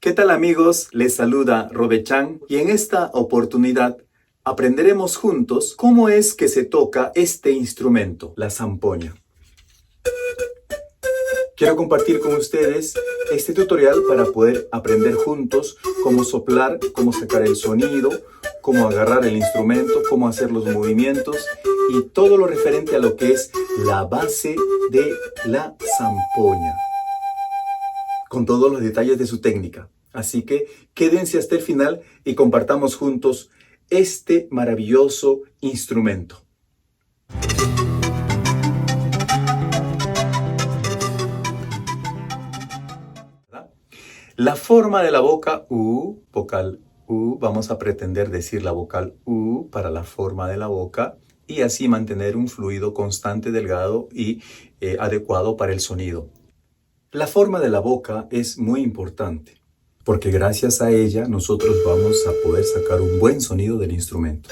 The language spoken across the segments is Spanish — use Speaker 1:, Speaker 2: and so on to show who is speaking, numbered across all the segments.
Speaker 1: ¿Qué tal amigos? Les saluda Robechan y en esta oportunidad aprenderemos juntos cómo es que se toca este instrumento, la zampoña. Quiero compartir con ustedes este tutorial para poder aprender juntos cómo soplar, cómo sacar el sonido, cómo agarrar el instrumento, cómo hacer los movimientos y todo lo referente a lo que es la base de la zampoña, con todos los detalles de su técnica. Así que quédense hasta el final y compartamos juntos este maravilloso instrumento. La forma de la boca U, vocal U, vamos a pretender decir la vocal U para la forma de la boca y así mantener un fluido constante, delgado y adecuado para el sonido. La forma de la boca es muy importante, porque gracias a ella nosotros vamos a poder sacar un buen sonido del instrumento.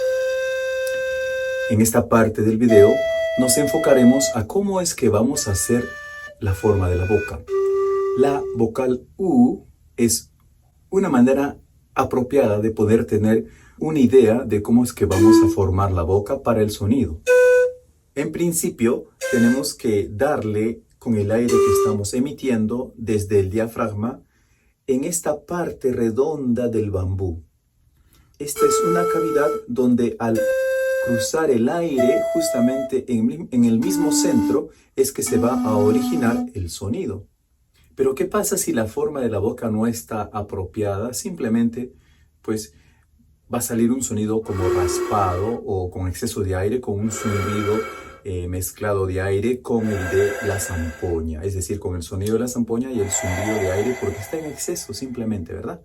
Speaker 1: En esta parte del video nos enfocaremos a cómo es que vamos a hacer la forma de la boca. La vocal U es una manera apropiada de poder tener una idea de cómo es que vamos a formar la boca para el sonido. En principio tenemos que darle con el aire que estamos emitiendo desde el diafragma en esta parte redonda del bambú. Esta es una cavidad donde al cruzar el aire justamente en el mismo centro es que se va a originar el sonido. Pero ¿qué pasa si la forma de la boca no está apropiada? Simplemente pues va a salir un sonido como raspado o con exceso de aire, con un zumbido mezclado de aire con el de la zampoña, es decir, con el sonido de la zampoña y el zumbido de aire porque está en exceso simplemente, ¿verdad?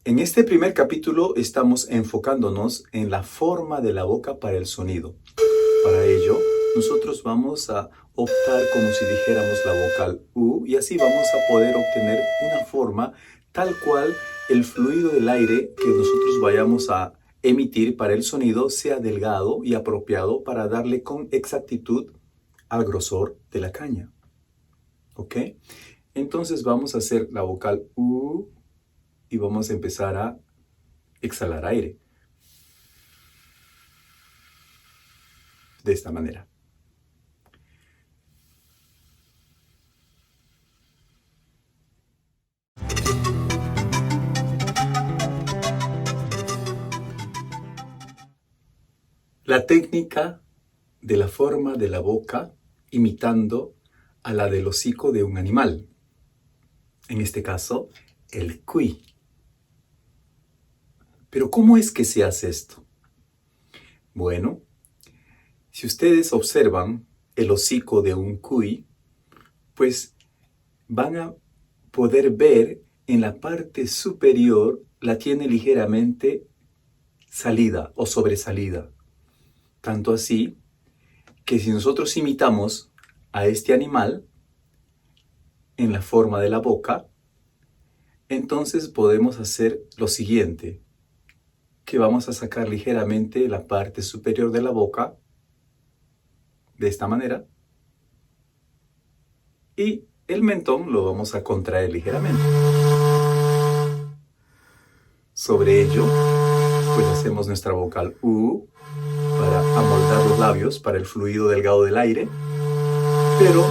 Speaker 1: En este primer capítulo estamos enfocándonos en la forma de la boca para el sonido. Para ello, nosotros vamos a optar como si dijéramos la vocal U y así vamos a poder obtener una forma tal cual el fluido del aire que nosotros vayamos a emitir para el sonido sea delgado y apropiado para darle con exactitud al grosor de la caña. ¿Ok? Entonces vamos a hacer la vocal U y vamos a empezar a exhalar aire. De esta manera. La técnica de la forma de la boca imitando a la del hocico de un animal. En este caso, el cuy. Pero ¿cómo es que se hace esto? Bueno, si ustedes observan el hocico de un cuy, pues van a poder ver en la parte superior la tiene ligeramente salida o sobresalida. Tanto así que si nosotros imitamos a este animal en la forma de la boca, entonces podemos hacer lo siguiente, que vamos a sacar ligeramente la parte superior de la boca, de esta manera, y el mentón lo vamos a contraer ligeramente. Sobre ello, pues hacemos nuestra vocal U para amoldar los labios para el fluido delgado del aire, pero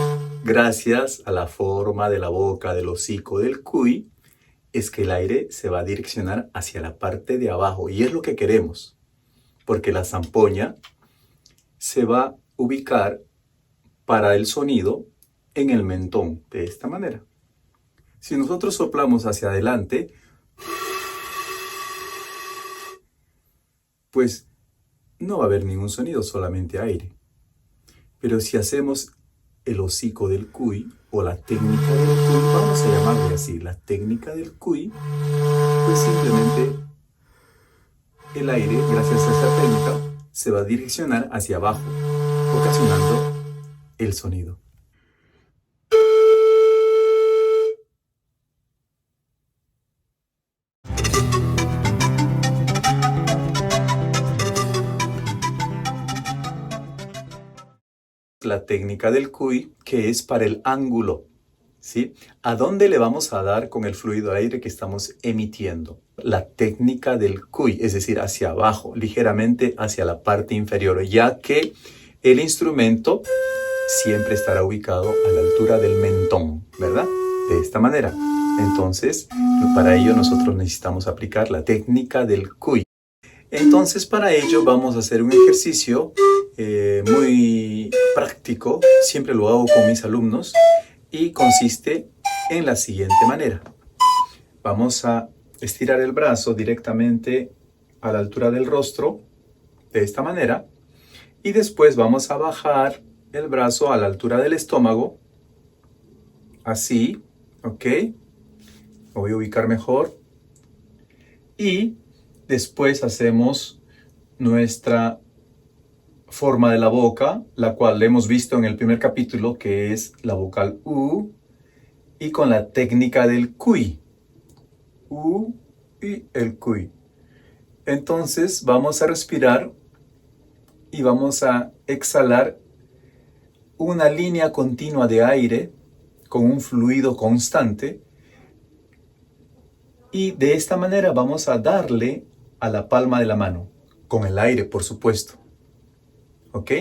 Speaker 1: gracias a la forma de la boca, del hocico del cuy, es que el aire se va a direccionar hacia la parte de abajo y es lo que queremos, porque la zampoña se va a ubicar para el sonido en el mentón, de esta manera. Si nosotros soplamos hacia adelante, pues no va a haber ningún sonido, solamente aire. Pero si hacemos el hocico del cuy o la técnica del cuy, vamos a llamarle así, la técnica del cuy, pues simplemente el aire, gracias a esa técnica, se va a direccionar hacia abajo, ocasionando el sonido. La técnica del cuy, que es para el ángulo. ¿sí? ¿A dónde le vamos a dar con el fluido aire que estamos emitiendo? La técnica del cuy, es decir, hacia abajo, ligeramente hacia la parte inferior, ya que el instrumento siempre estará ubicado a la altura del mentón, ¿verdad? De esta manera. Entonces, para ello nosotros necesitamos aplicar la técnica del cuy. Entonces, para ello vamos a hacer un ejercicio muy práctico. Siempre lo hago con mis alumnos y consiste en la siguiente manera. Vamos a estirar el brazo directamente a la altura del rostro, de esta manera, y después vamos a bajar el brazo a la altura del estómago, así, ¿ok? Lo voy a ubicar mejor. Y después hacemos nuestra forma de la boca, la cual hemos visto en el primer capítulo, que es la vocal U, y con la técnica del cuy. U y el cuy. Entonces vamos a respirar y vamos a exhalar una línea continua de aire con un fluido constante, y de esta manera vamos a darle a la palma de la mano, con el aire, por supuesto. ¿Ok?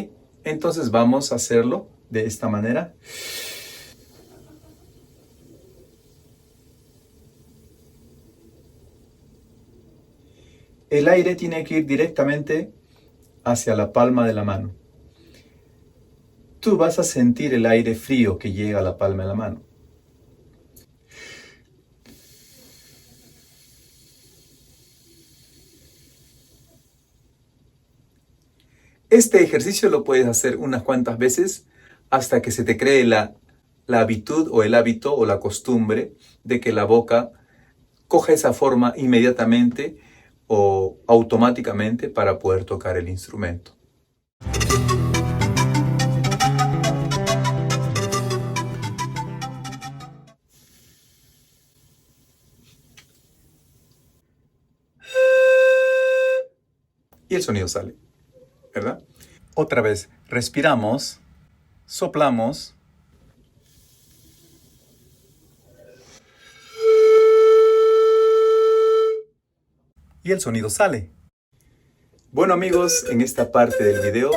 Speaker 1: Entonces vamos a hacerlo de esta manera. El aire tiene que ir directamente hacia la palma de la mano. Tú vas a sentir el aire frío que llega a la palma de la mano. Este ejercicio lo puedes hacer unas cuantas veces hasta que se te cree la habitud o el hábito o la costumbre de que la boca coja esa forma inmediatamente o automáticamente para poder tocar el instrumento. Y el sonido sale, ¿verdad? Otra vez, respiramos, soplamos. Y el sonido sale. Bueno amigos, en esta parte del video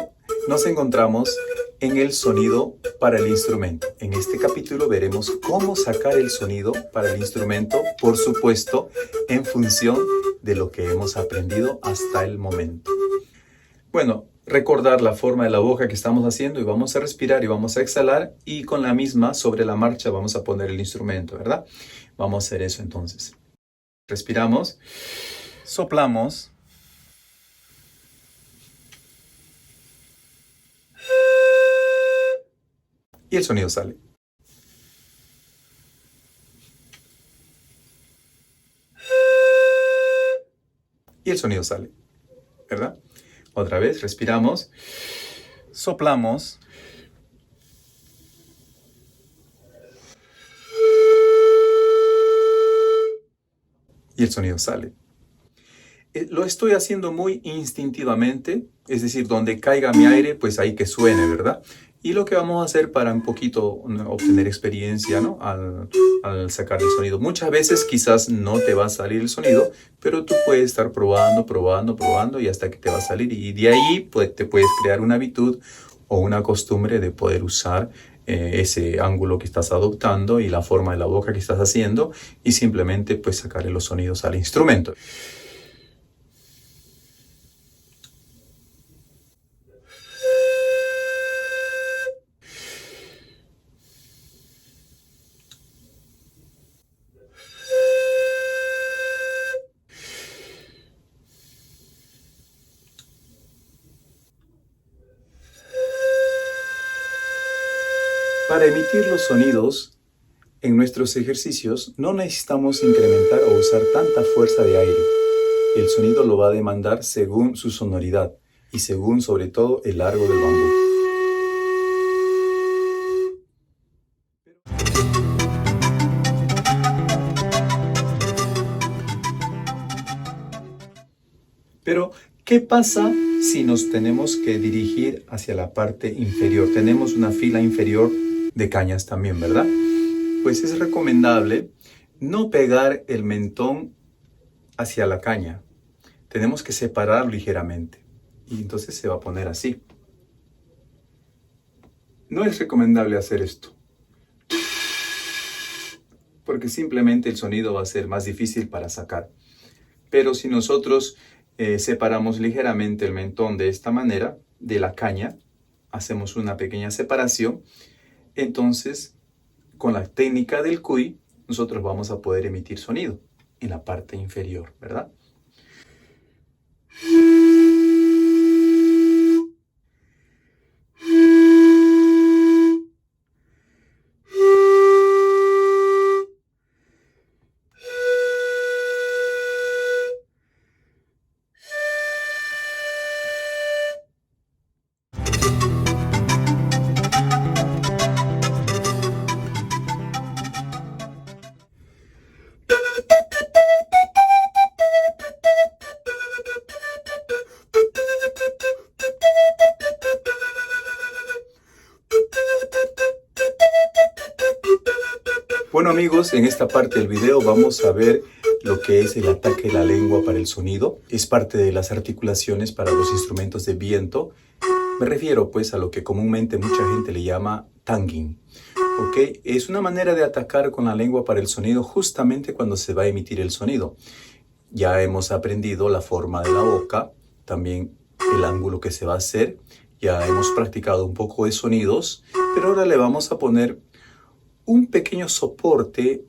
Speaker 1: nos encontramos en el sonido para el instrumento. En este capítulo veremos cómo sacar el sonido para el instrumento, por supuesto, en función de lo que hemos aprendido hasta el momento. Bueno, recordar la forma de la boca que estamos haciendo, y vamos a respirar y vamos a exhalar, y con la misma sobre la marcha vamos a poner el instrumento, ¿verdad? Vamos a hacer eso entonces. Respiramos, soplamos. Y el sonido sale. Y el sonido sale, ¿verdad? Otra vez, respiramos, soplamos. Y el sonido sale. Lo estoy haciendo muy instintivamente, es decir, donde caiga mi aire, pues ahí que suene, ¿verdad? Y lo que vamos a hacer para un poquito obtener experiencia, ¿no? Al sacar el sonido. Muchas veces quizás no te va a salir el sonido, pero tú puedes estar probando y hasta que te va a salir. Y de ahí pues, te puedes crear una habitud o una costumbre de poder usar ese ángulo que estás adoptando y la forma de la boca que estás haciendo, y simplemente pues sacarle los sonidos al instrumento. Para emitir los sonidos en nuestros ejercicios no necesitamos incrementar o usar tanta fuerza de aire. El sonido lo va a demandar según su sonoridad y según sobre todo el largo del bambú. Pero, ¿qué pasa si nos tenemos que dirigir hacia la parte inferior? Tenemos una fila inferior de cañas también, ¿verdad? pues es recomendable no pegar el mentón hacia la caña. Tenemos que separarlo ligeramente. Y entonces se va a poner así. No es recomendable hacer esto, porque simplemente el sonido va a ser más difícil para sacar. Pero si nosotros separamos ligeramente el mentón de esta manera, de la caña, hacemos una pequeña separación, entonces con la técnica del cuy, nosotros vamos a poder emitir sonido en la parte inferior, ¿verdad? Bueno amigos, en esta parte del video vamos a ver lo que es el ataque de la lengua para el sonido. Es parte de las articulaciones para los instrumentos de viento. Me refiero pues a lo que comúnmente mucha gente le llama tonguing. ¿Ok? Es una manera de atacar con la lengua para el sonido justamente cuando se va a emitir el sonido. Ya hemos aprendido la forma de la boca, también el ángulo que se va a hacer. Ya hemos practicado un poco de sonidos, pero ahora le vamos a poner un pequeño soporte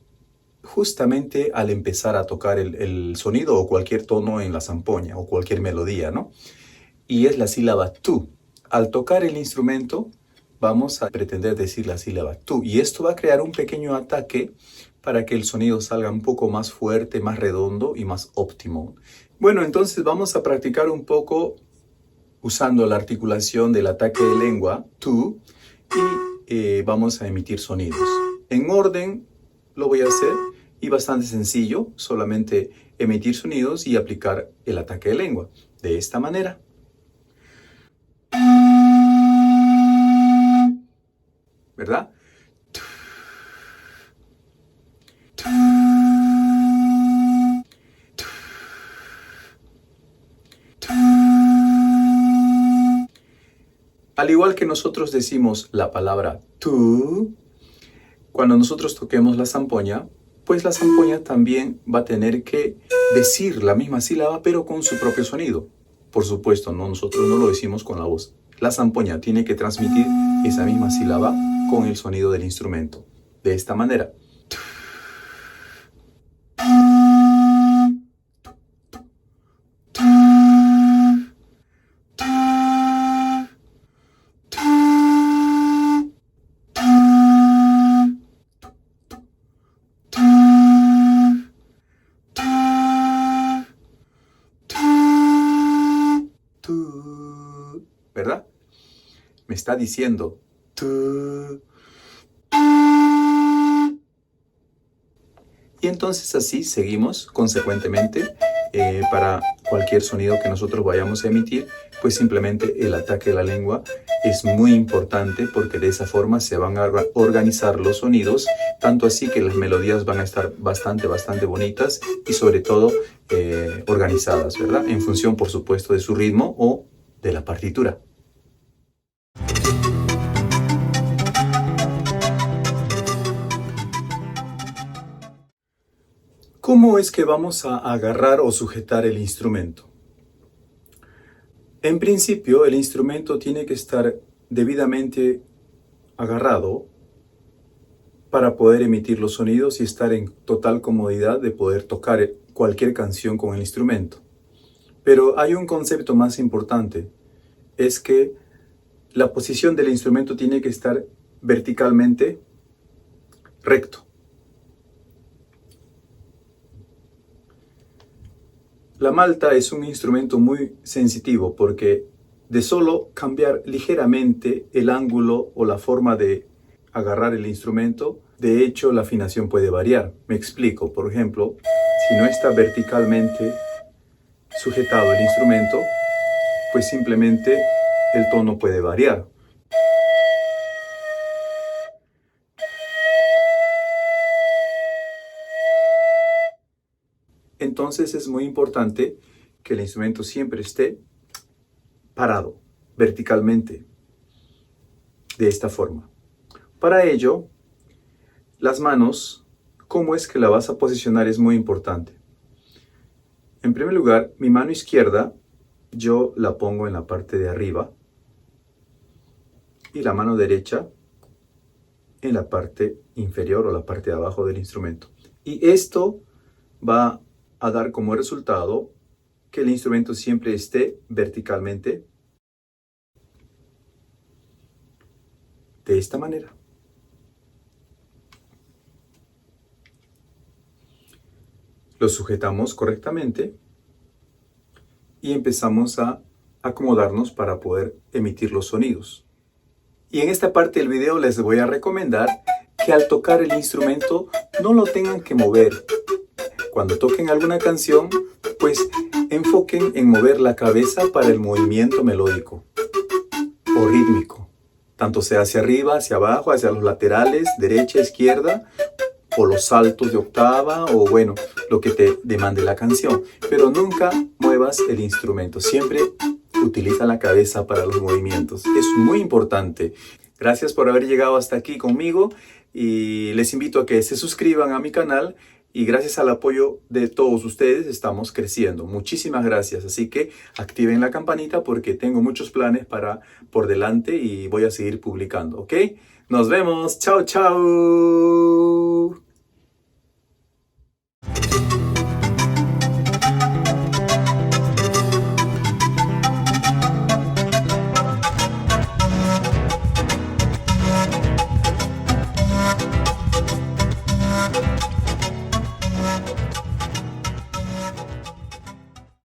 Speaker 1: justamente al empezar a tocar el sonido o cualquier tono en la zampoña o cualquier melodía, ¿no? Y es la sílaba tu. Al tocar el instrumento vamos a pretender decir la sílaba tu y esto va a crear un pequeño ataque para que el sonido salga un poco más fuerte, más redondo y más óptimo. Bueno, entonces vamos a practicar un poco usando la articulación del ataque de lengua tu y vamos a emitir sonidos. En orden lo voy a hacer y bastante sencillo, solamente emitir sonidos y aplicar el ataque de lengua. De esta manera. ¿Verdad? Al igual que nosotros decimos la palabra tú, cuando nosotros toquemos la zampoña, pues la zampoña también va a tener que decir la misma sílaba, pero con su propio sonido. Por supuesto, nosotros no lo decimos con la voz. La zampoña tiene que transmitir esa misma sílaba con el sonido del instrumento. De esta manera. ¿Verdad? Me está diciendo tú. Y entonces así seguimos consecuentemente para cualquier sonido que nosotros vayamos a emitir, pues simplemente el ataque de la lengua es muy importante porque de esa forma se van a organizar los sonidos, tanto así que las melodías van a estar bastante bonitas y sobre todo organizadas, ¿verdad? En función, por supuesto, de su ritmo o de la partitura. ¿Cómo es que vamos a agarrar o sujetar el instrumento? En principio, el instrumento tiene que estar debidamente agarrado para poder emitir los sonidos y estar en total comodidad de poder tocar cualquier canción con el instrumento. Pero hay un concepto más importante, es que la posición del instrumento tiene que estar verticalmente recto. La malta es un instrumento muy sensitivo porque de solo cambiar ligeramente el ángulo o la forma de agarrar el instrumento, de hecho la afinación puede variar. Me explico, por ejemplo, si no está verticalmente sujetado el instrumento, pues simplemente el tono puede variar. entonces es muy importante que el instrumento siempre esté parado verticalmente, de esta forma. Para ello, las manos, cómo es que la vas a posicionar es muy importante. En primer lugar, mi mano izquierda, yo la pongo en la parte de arriba y la mano derecha en la parte inferior o la parte de abajo del instrumento. Y esto va a dar como resultado que el instrumento siempre esté verticalmente de esta manera. Lo sujetamos correctamente y empezamos a acomodarnos para poder emitir los sonidos. Y en esta parte del video les voy a recomendar que al tocar el instrumento no lo tengan que mover. Cuando toquen alguna canción, pues enfoquen en mover la cabeza para el movimiento melódico o rítmico. Tanto sea hacia arriba, hacia abajo, hacia los laterales, derecha, izquierda, o los saltos de octava, o bueno, lo que te demande la canción. Pero nunca muevas el instrumento, siempre utiliza la cabeza para los movimientos. Es muy importante. Gracias por haber llegado hasta aquí conmigo y les invito a que se suscriban a mi canal. Y gracias al apoyo de todos ustedes estamos creciendo. Muchísimas gracias. Así que activen la campanita porque tengo muchos planes por delante y voy a seguir publicando, ¿ok? Nos vemos. Chao, chao.